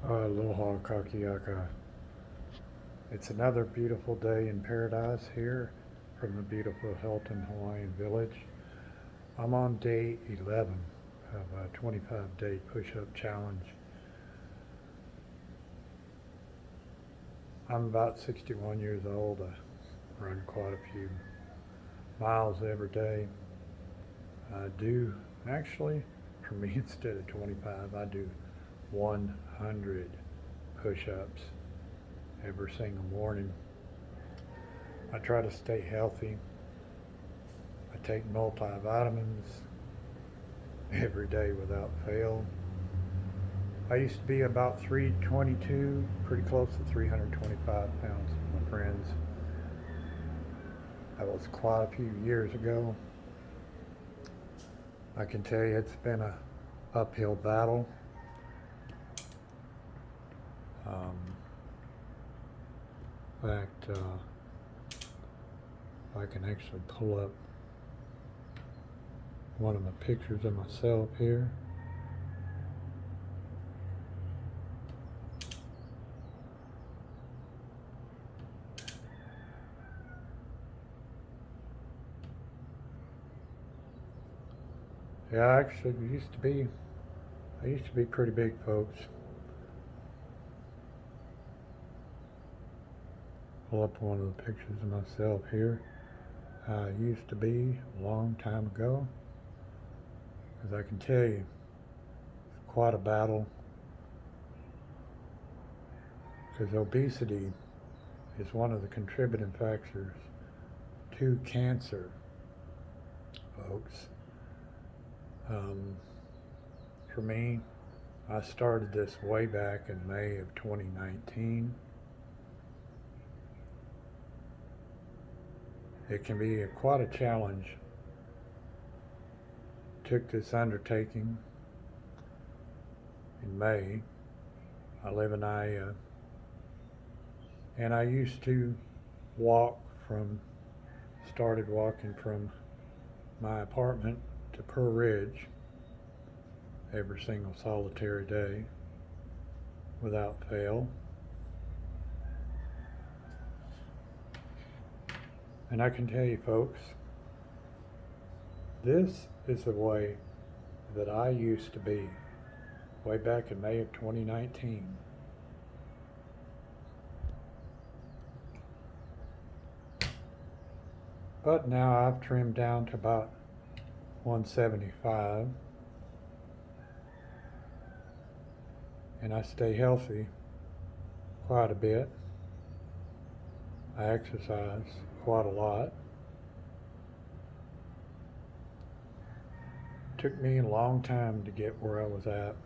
Aloha kakiaka. It's another beautiful day in paradise here from the beautiful Hilton Hawaiian Village. I'm on day 11 of a 25-day push-up challenge. I'm about 61 years old. I run quite a few miles every day. I do, actually, for me, instead of 25, I do 100 push-ups every single morning. I try to stay healthy. I take multivitamins every day without fail. I used to be about 322, pretty close to 325 pounds, my friends. That was quite a few years ago. I can tell you it's been a uphill battle. In fact, I can actually pull up one of the pictures of myself here. Yeah, actually, I used to be pretty big, folks. Pull up one of the pictures of myself here. I used to be a long time ago. As I can tell you, it's quite a battle because obesity is one of the contributing factors to cancer, folks. Um, for me, I started this way back in May of 2019. It can be quite a challenge. Took this undertaking in May. I live in Ia, and I used to started walking from my apartment to Pearl Ridge every single solitary day without fail. And I can tell you, folks, this is the way that I used to be way back in May of 2019. But now I've trimmed down to about 175, and I stay healthy quite a bit. I exercise quite a lot. Took me a long time to get where I was at.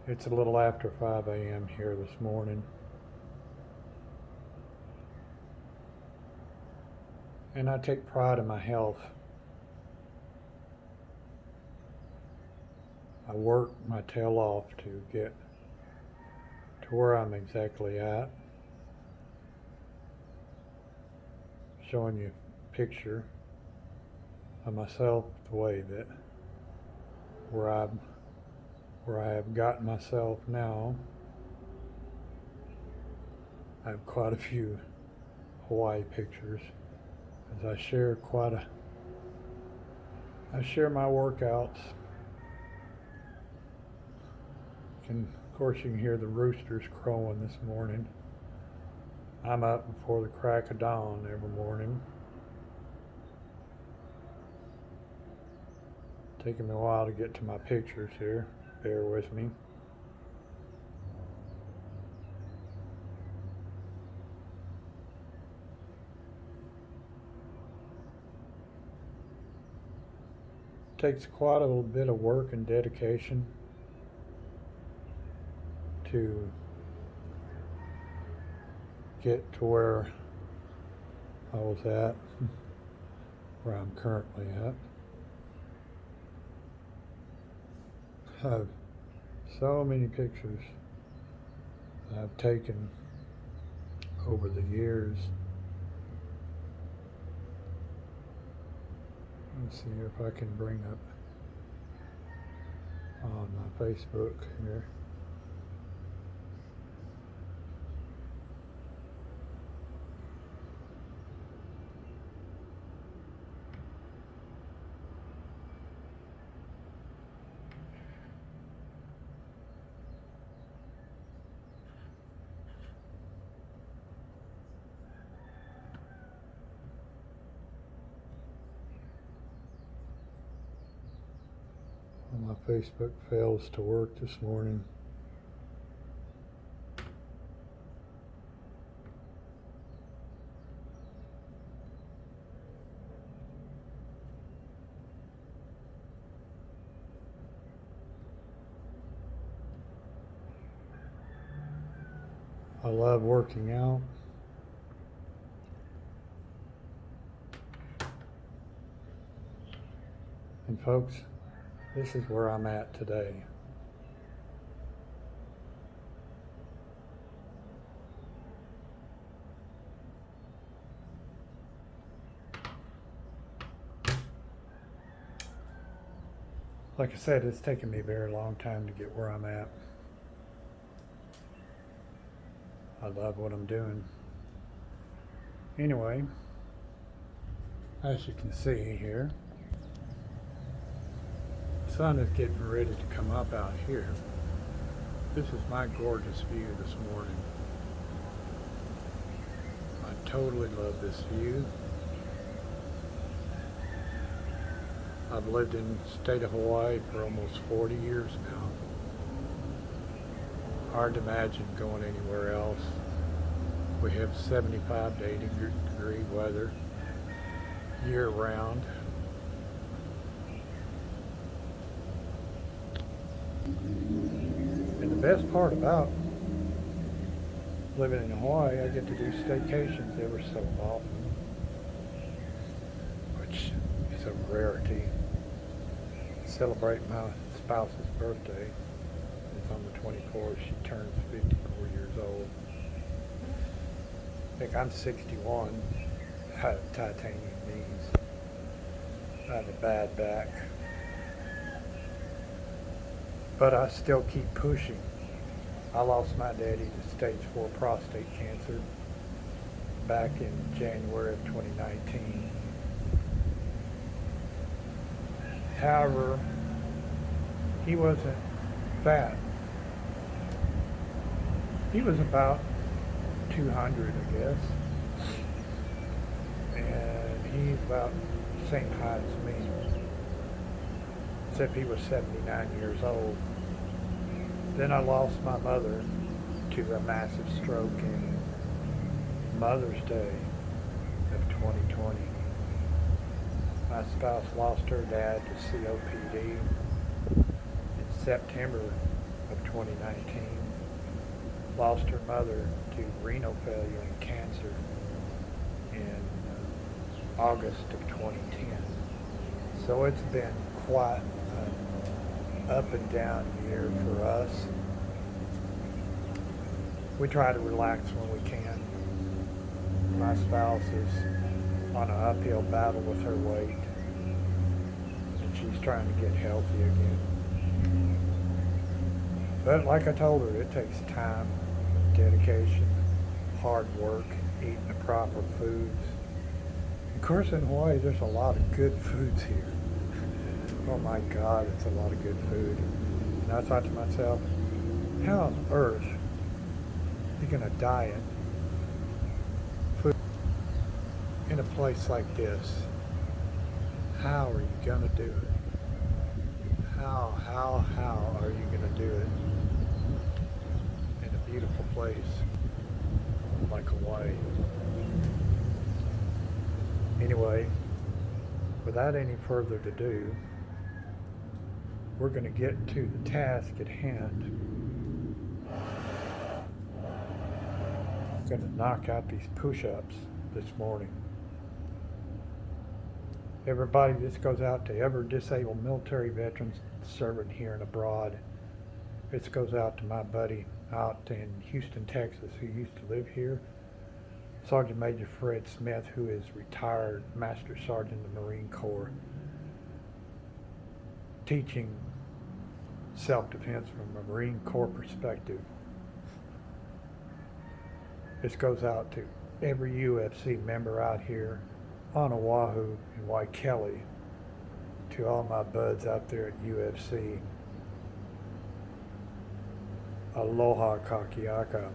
It's a little after 5 a.m. here this morning. And I take pride in my health. I work my tail off to get to where I'm exactly at. Showing you a picture of myself, the way that where I have gotten myself now. I have quite a few Hawaii pictures as I share my workouts. Of course, you can hear the roosters crowing this morning. I'm up before the crack of dawn every morning. Taking me a while to get to my pictures here. Bear with me. Takes quite a little bit of work and dedication to get to where I was at, where I'm currently at. I have so many pictures I've taken over the years. Let's see if I can bring up on my Facebook here. My Facebook fails to work this morning. I love working out. And folks, this is where I'm at today. Like I said, it's taken me a very long time to get where I'm at. I love what I'm doing. Anyway, as you can see here, the sun is getting ready to come up out here. This is my gorgeous view this morning. I totally love this view. I've lived in the state of Hawaii for almost 40 years now. Hard to imagine going anywhere else. We have 75 to 80 degree weather year round. And the best part about living in Hawaii, I get to do staycations every so often, which is a rarity. Celebrate my spouse's birthday. It's on the 24th. She turns 54 years old. I think I'm 61. I have titanium knees. I have a bad back. But I still keep pushing. I lost my daddy to stage 4 prostate cancer back in January of 2019. However, he wasn't fat. He was about 200, I guess. And he's about the same height as me. Except he was 79 years old. Then I lost my mother to a massive stroke in Mother's Day of 2020. My spouse lost her dad to COPD in September of 2019. Lost her mother to renal failure and cancer in August of 2010. So it's been quite an up and down year for us. We try to relax when we can. My spouse is on an uphill battle with her weight, and she's trying to get healthy again. But like I told her, it takes time, dedication, hard work, eating the proper foods. Of course, in Hawaii, there's a lot of good foods here. Oh my God, it's a lot of good food. And I thought to myself, how on earth are you gonna diet food in a place like this? How are you gonna do it? How are you gonna do it in a beautiful place like Hawaii? Anyway, without any further ado, we're going to get to the task at hand. I'm going to knock out these push-ups this morning. Everybody, this goes out to every disabled military veterans serving here and abroad. This goes out to my buddy out in Houston, Texas, who used to live here, Sergeant Major Fred Smith, who is retired Master Sergeant of the Marine Corps, teaching self-defense from a Marine Corps perspective. This goes out to every UFC member out here on Oahu and Waikele, to all my buds out there at UFC. Aloha kakiaka.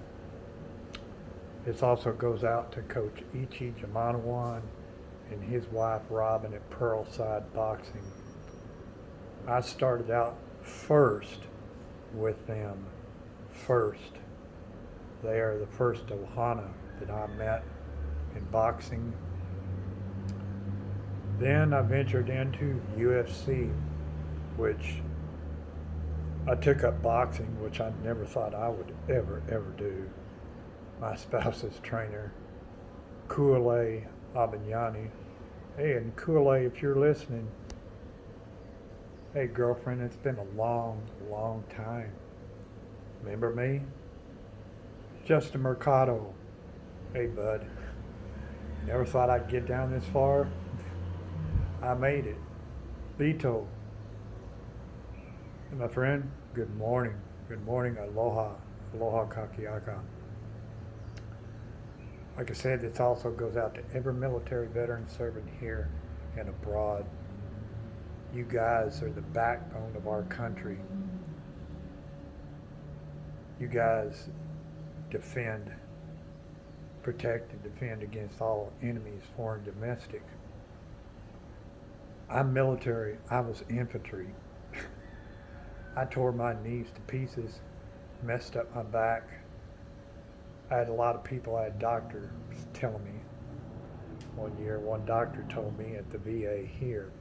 This also goes out to Coach Ichi Jamanawan and his wife Robin at Pearlside Boxing. I started out first with them. First. They are the first Ohana that I met in boxing. Then I ventured into UFC, which I took up boxing, which I never thought I would ever do. My spouse's trainer, Kuale Abanyani. Hey, and Kuale, if you're listening, hey girlfriend, it's been a long time. Remember me? Justin Mercado. Hey bud, never thought I'd get down this far. I made it. Lito. And my friend, good morning. Good morning, aloha. Aloha kakiaka. Like I said, this also goes out to every military veteran serving here and abroad. You guys are the backbone of our country. You guys defend, protect, and defend against all enemies, foreign, domestic. I'm military. I was infantry. I tore my knees to pieces, messed up my back. I had a lot of people, I had doctors telling me one year, one doctor told me at the VA here,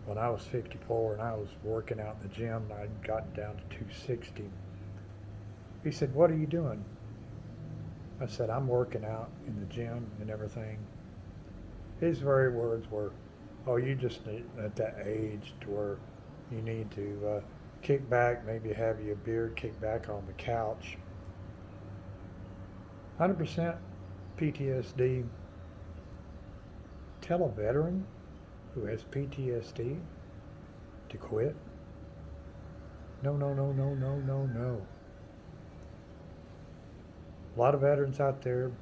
when I was 54 and I was working out in the gym, and I'd gotten down to 260. He said, "What are you doing?" I said, "I'm working out in the gym and everything." His very words were, "Oh, you just need, at that age to where you need to kick back, maybe have you a beer, kick back on the couch." 100% PTSD. Tell a veteran who has PTSD to quit? No. A lot of veterans out there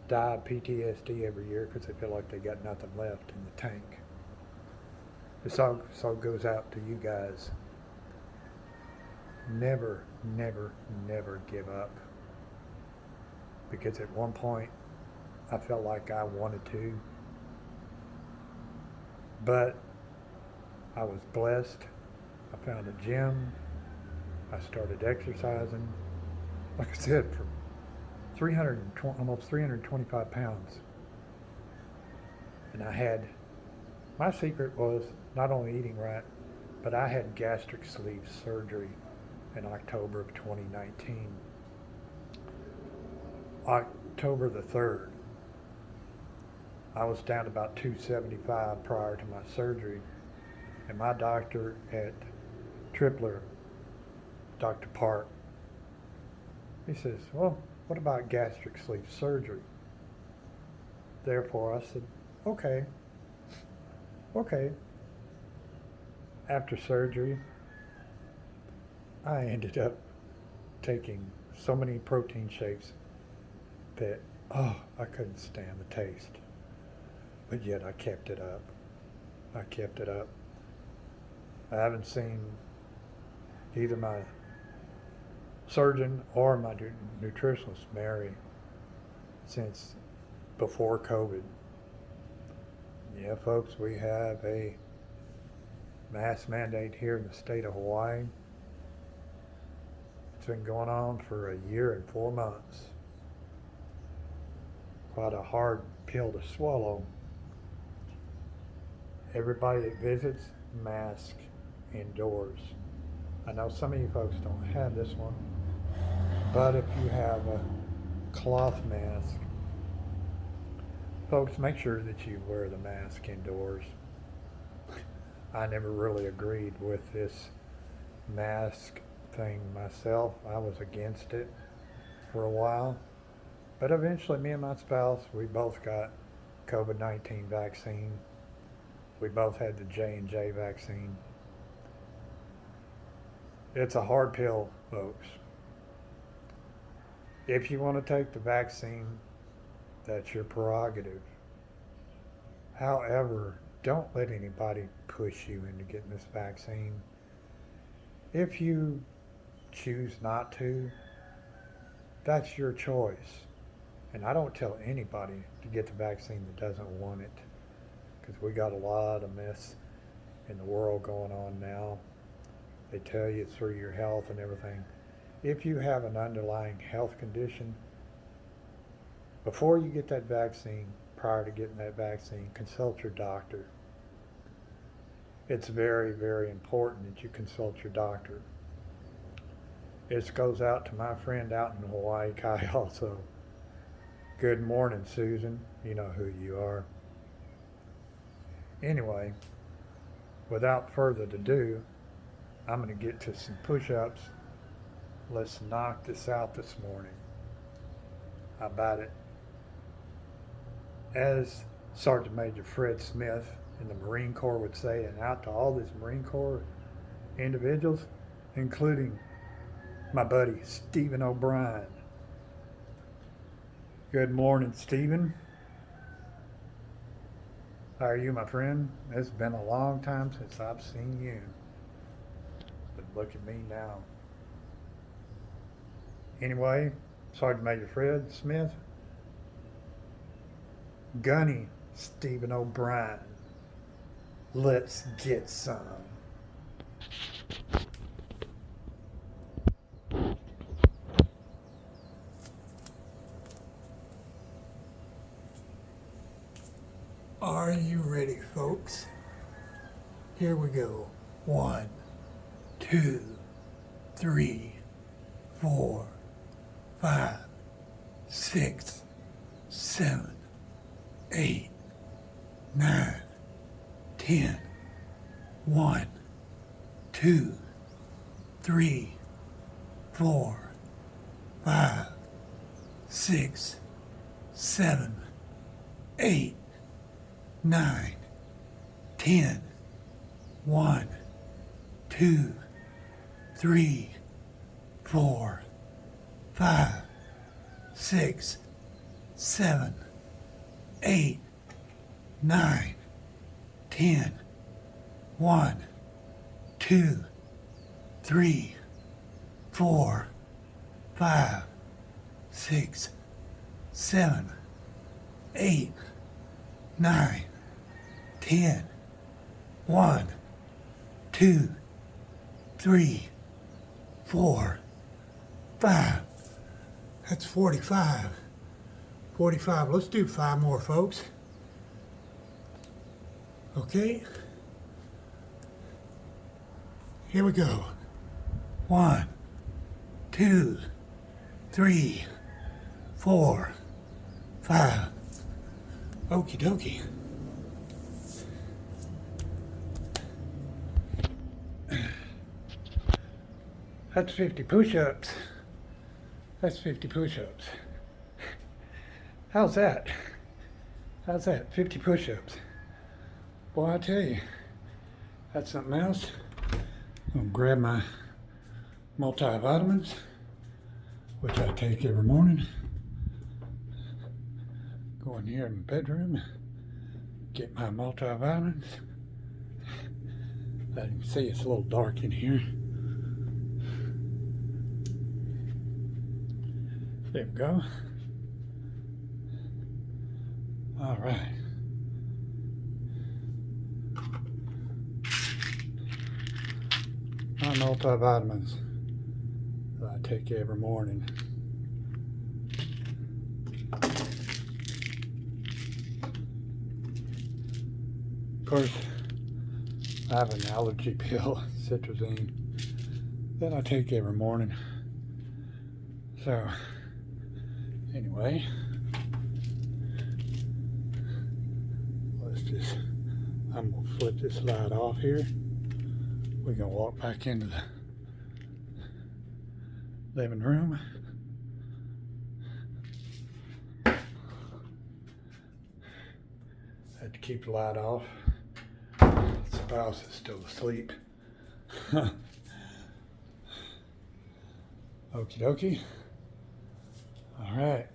die of PTSD every year because they feel like they got nothing left in the tank. This all goes out to you guys. Never give up. Because at one point, I felt like I wanted to. But I was blessed. I found a gym. I started exercising. Like I said, for almost 325 pounds. And my secret was not only eating right, but I had gastric sleeve surgery in October of 2019. October the 3rd. I was down to about 275 prior to my surgery. And my doctor at Tripler, Dr. Park, he says, "Well, what about gastric sleeve surgery?" Therefore, I said, okay. After surgery, I ended up taking so many protein shakes that, I couldn't stand the taste. But yet I kept it up. I haven't seen either my surgeon or my nutritionist, Mary, since before COVID. Yeah, folks, we have a mask mandate here in the state of Hawaii. It's been going on for a year and 4 months. Quite a hard pill to swallow. Everybody that visits, mask indoors. I know some of you folks don't have this one, but if you have a cloth mask, folks, make sure that you wear the mask indoors. I never really agreed with this mask thing myself. I was against it for a while, but eventually me and my spouse, we both got COVID-19 vaccine. We both had the J&J vaccine. It's a hard pill, folks. If you want to take the vaccine, that's your prerogative. However, don't let anybody push you into getting this vaccine. If you choose not to, that's your choice. And I don't tell anybody to get the vaccine that doesn't want it, because we got a lot of mess in the world going on now. They tell you it's for your health and everything. If you have an underlying health condition, before you get that vaccine, prior to getting that vaccine, consult your doctor. It's very, very important that you consult your doctor. This goes out to my friend out in Hawaii, Kai, also. Good morning, Susan. You know who you are. Anyway, without further ado, I'm going to get to some push-ups. Let's knock this out this morning. How about it? As Sergeant Major Fred Smith in the Marine Corps would say, and out to all these Marine Corps individuals, including my buddy Stephen O'Brien. Good morning, Stephen. How are you, my friend? It's been a long time since I've seen you. But look at me now. Anyway, Sergeant Major Fred Smith, Gunny Stephen O'Brien. Let's get some. Are you ready, folks? Here we go. 1, 2, 3, 4, 5, 6, 7, 8, 9, 10. 1, 2, 3, 4, 5, 6, 7, 8, 9, 10. 1, 2, 3, 4, 5, 6, 7, 8, 9, 10. 1, 2, 3, 4, 5, 6, 7, 8, 9, 10. 1, 2, 3, 4, 5. That's 45. 45. Let's do 5 more, folks. Okay? Here we go. 1, 2, 3, 4, 5. Okie dokie. That's 50 push-ups. That's 50 push-ups. How's that? How's that? 50 push-ups. Boy, I tell you, that's something else. I'm gonna grab my multivitamins, which I take every morning. Go in here in my bedroom, get my multivitamins. As you can see, it's a little dark in here. There we go. All right. My multivitamins that I take every morning. Of course, I have an allergy pill, citrazine, that I take every morning. So, anyway, I'm gonna flip this light off here. We're gonna walk back into the living room. Had to keep the light off. The spouse is still asleep. Okie dokie. All right.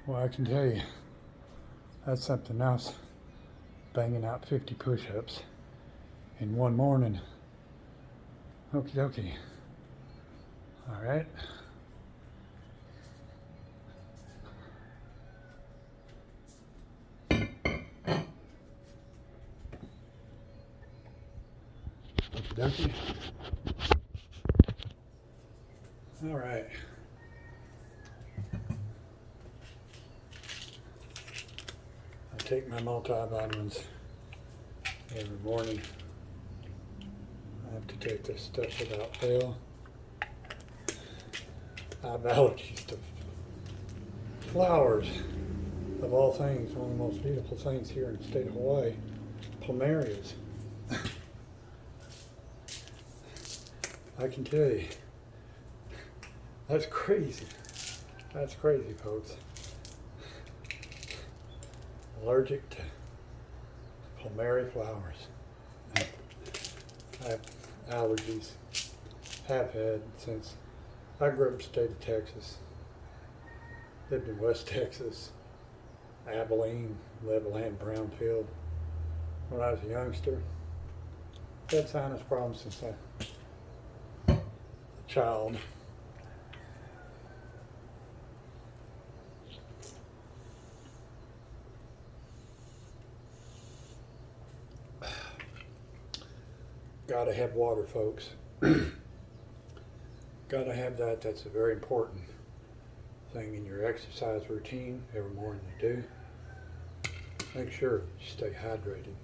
Well, I can tell you, that's something else. Banging out 50 push-ups in one morning. Okie dokie. All right. Okie dokie. All right. I take my multivitamins every morning. I have to take this stuff without fail. I have allergies to flowers, of all things. One of the most beautiful things here in the state of Hawaii, plumerias. I can tell you, that's crazy. That's crazy, folks. Allergic to plumeria flowers. I have allergies, have had since I grew up in the state of Texas. Lived in West Texas, Abilene, Levelland, Brownfield. When I was a youngster, had sinus problems since I was a child. Gotta have water, folks. Gotta have that. That's a very important thing in your exercise routine every morning you do. Make sure you stay hydrated.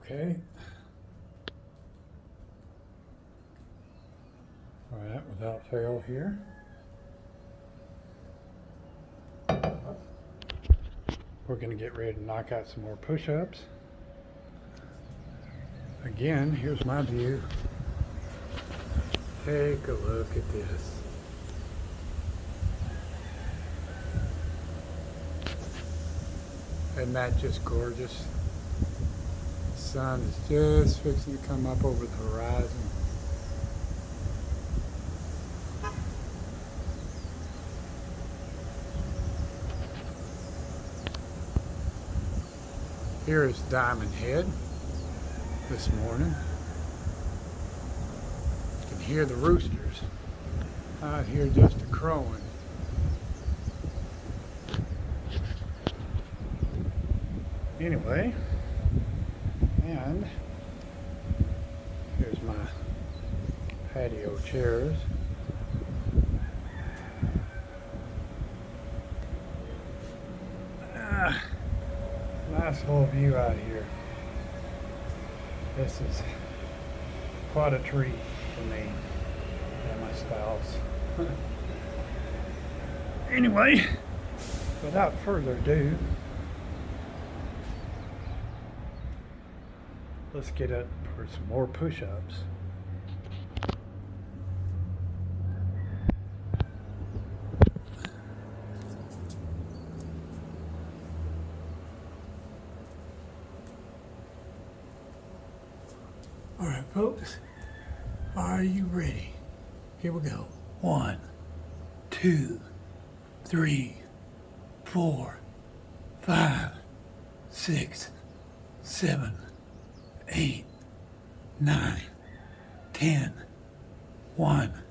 Okay. All right, without fail here. We're going to get ready to knock out some more push-ups. Again, here's my view. Take a look at this. Isn't that just gorgeous? The sun is just fixing to come up over the horizon. Here is Diamond Head this morning. You can hear the roosters out here just a crowing. Anyway, and here's my patio chairs. Nice whole view out here. This is quite a treat for me and my spouse. Anyway, without further ado, let's get up for some more push-ups. All right, folks, are you ready? Here we go. 1, 2, 3, 4, 5, 6, 7, 8, 9, 10. 1,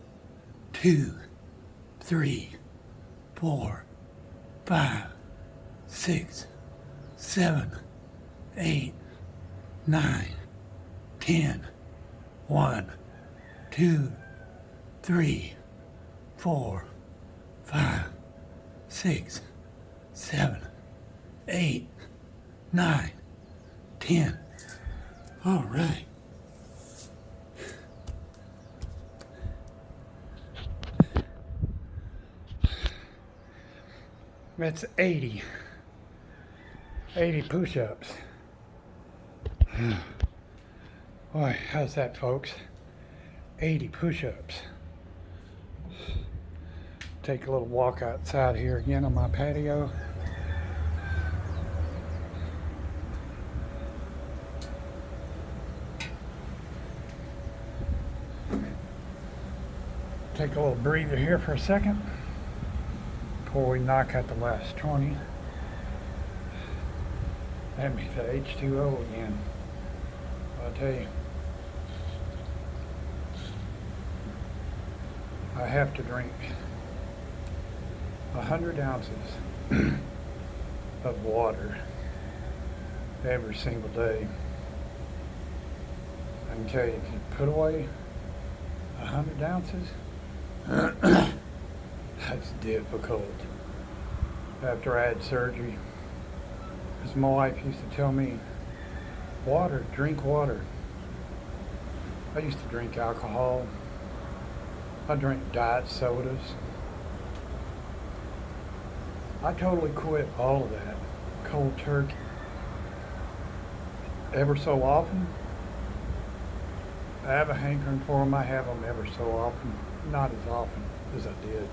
2, 3, 4, 5, 6, 7, 8, 9, 10. 1, 2, 3, 4, 5, 6, 7, 8, 9, 10. All right. That's 80 push-ups. Boy, how's that, folks? 80 push-ups. Take a little walk outside here again on my patio. Take a little breather here for a second before we knock out the last 20. That means the H2O again. I'll tell you, I have to drink 100 ounces of water every single day. I can tell you, if you put away 100 ounces, that's difficult. After I had surgery, because my wife used to tell me, water, drink water. I used to drink alcohol. I drank diet sodas. I totally quit all of that, cold turkey. Ever so often, I have a hankering for them. I have them ever so often, not as often as I did.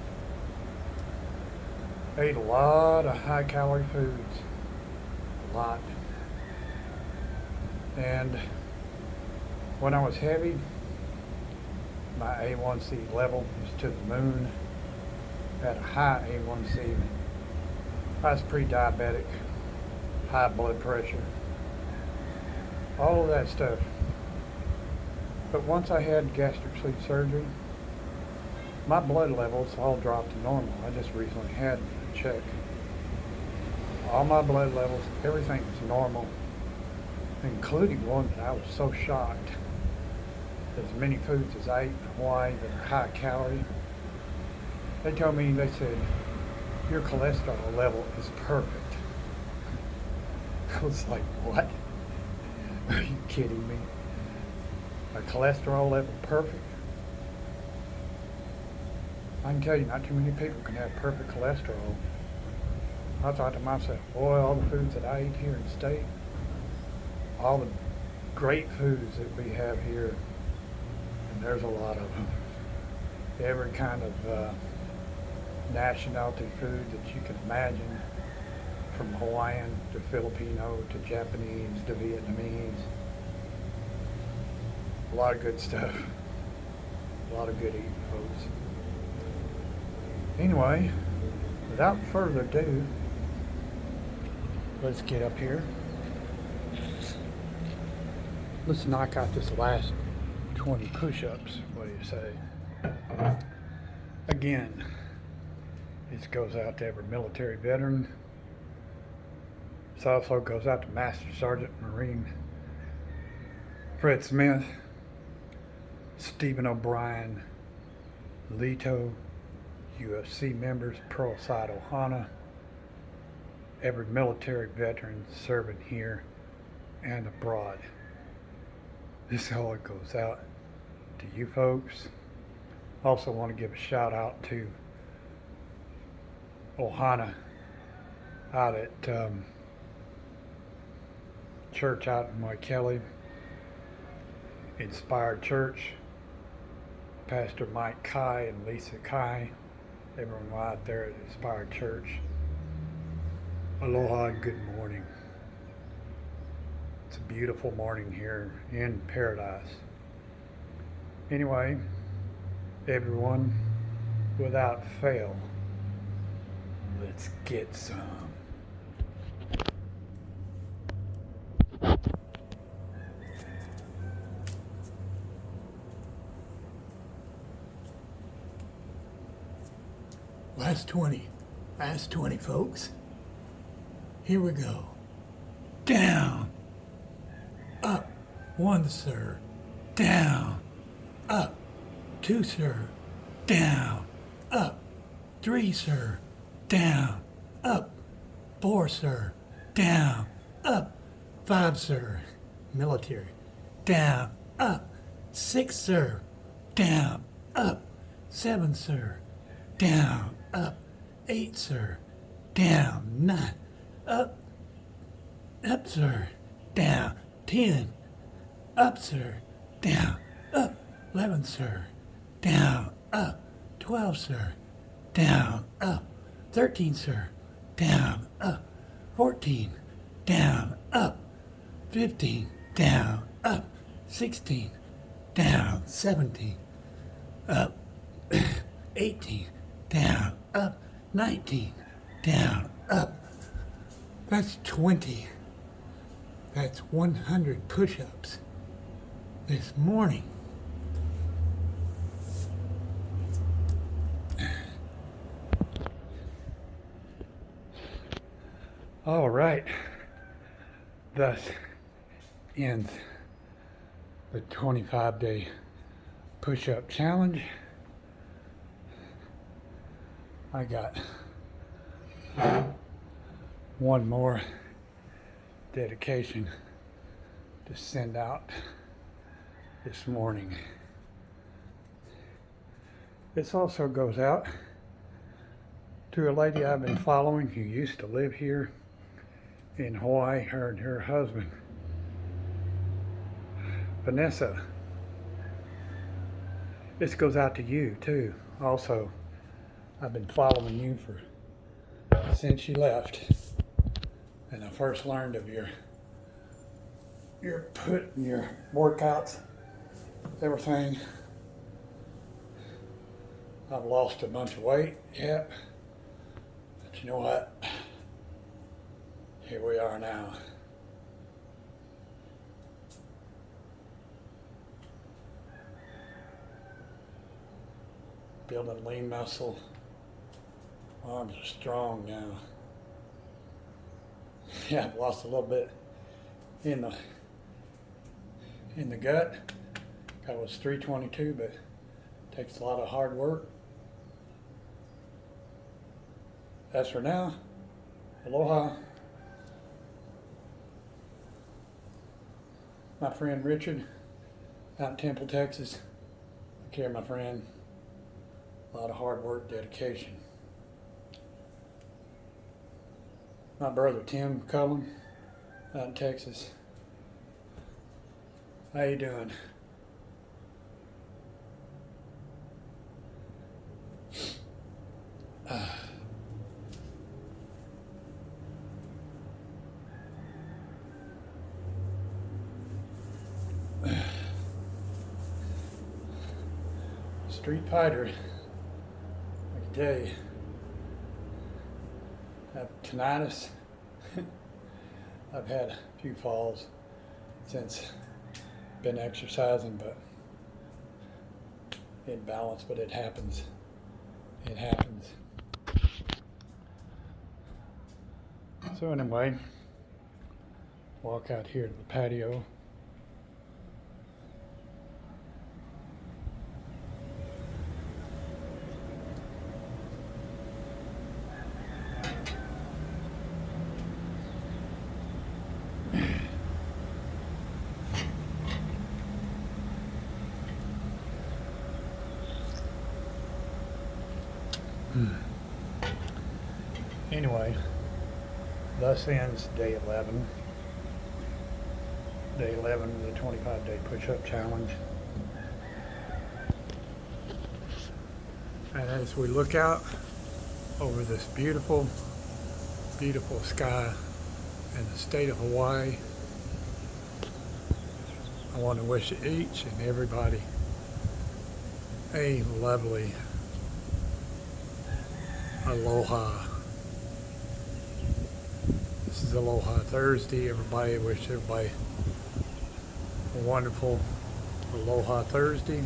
I ate a lot of high calorie foods, a lot. And when I was heavy, my A1C level was to the moon. I had a high A1C. I was pre-diabetic, high blood pressure, all of that stuff. But once I had gastric sleeve surgery, my blood levels all dropped to normal. I just recently had a check. All my blood levels, everything was normal, including one that I was so shocked. As many foods as I ate in Hawaii that are high calorie. They told me, they said, your cholesterol level is perfect. I was like, what? Are you kidding me? My cholesterol level perfect? I can tell you, not too many people can have perfect cholesterol. I thought to myself, boy, all the foods that I eat here in state, all the great foods that we have here, and there's a lot of them. Every kind of nationality food that you can imagine, from Hawaiian to Filipino to Japanese to Vietnamese. A lot of good stuff. A lot of good eating, folks. Anyway, without further ado, let's get up here. Let's knock out this last 20 push-ups. What do you say? Again, this goes out to every military veteran. This also goes out to Master Sergeant Marine Fred Smith, Stephen O'Brien, Leto, UFC members, Pearl Side Ohana, every military veteran serving here and abroad. This all goes out to you folks. Also want to give a shout out to Ohana out at church out in Waikele, Inspired Church. Pastor Mike Kai and Lisa Kai, everyone out there at Inspired Church. Aloha and good morning. It's a beautiful morning here in paradise. Anyway, everyone, without fail, let's get some. Last 20, folks. Here we go. Down, up, 1, sir. Down, up, 2, sir. Down, up, 3, sir. Down, up, 4, sir. Down, up, 5, sir. Military. Down, up, 6, sir. Down, up, 7, sir. Down, up, 8, sir. Down, 9, up, sir. Down, 10, up, sir. Down, up, 11, sir. Down, up, 12, sir. down, up. 13, sir, down, up. 14, down, up. 15, down, up. 16, down. 17, up. 18, down, up. 19, down, up. That's 20. That's 100 push-ups this morning. All right. Thus ends the 25-day push-up challenge. I got one more dedication to send out this morning. This also goes out to a lady I've been following who used to live here in Hawaii, her and her husband, Vanessa. This goes out to you too. Also, I've been following you since you left, and I first learned of your workouts, everything. I've lost a bunch of weight, yep. But you know what? Here we are now. Building lean muscle. Arms are strong now. Yeah, I've lost a little bit in the gut. I was 322, but it takes a lot of hard work. As for now, aloha. My friend Richard out in Temple, Texas. I care, my friend. A lot of hard work, dedication. My brother Tim Cullen out in Texas. How you doing? Street fighter, I can tell you. I have tinnitus. I've had a few falls since been exercising, but imbalanced, but it happens. It happens. So anyway, walk out here to the patio. Anyway, thus ends day 11. Day 11 of the 25-day push-up challenge. And as we look out over this beautiful, beautiful sky in the state of Hawaii, I want to wish each and everybody a lovely aloha. This is Aloha Thursday. Everybody, wish everybody a wonderful Aloha Thursday.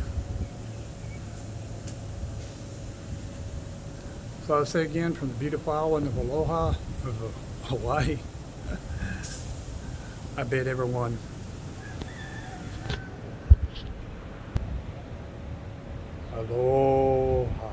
So I'll say again, from the beautiful island of Aloha, of Hawaii, I bid everyone aloha.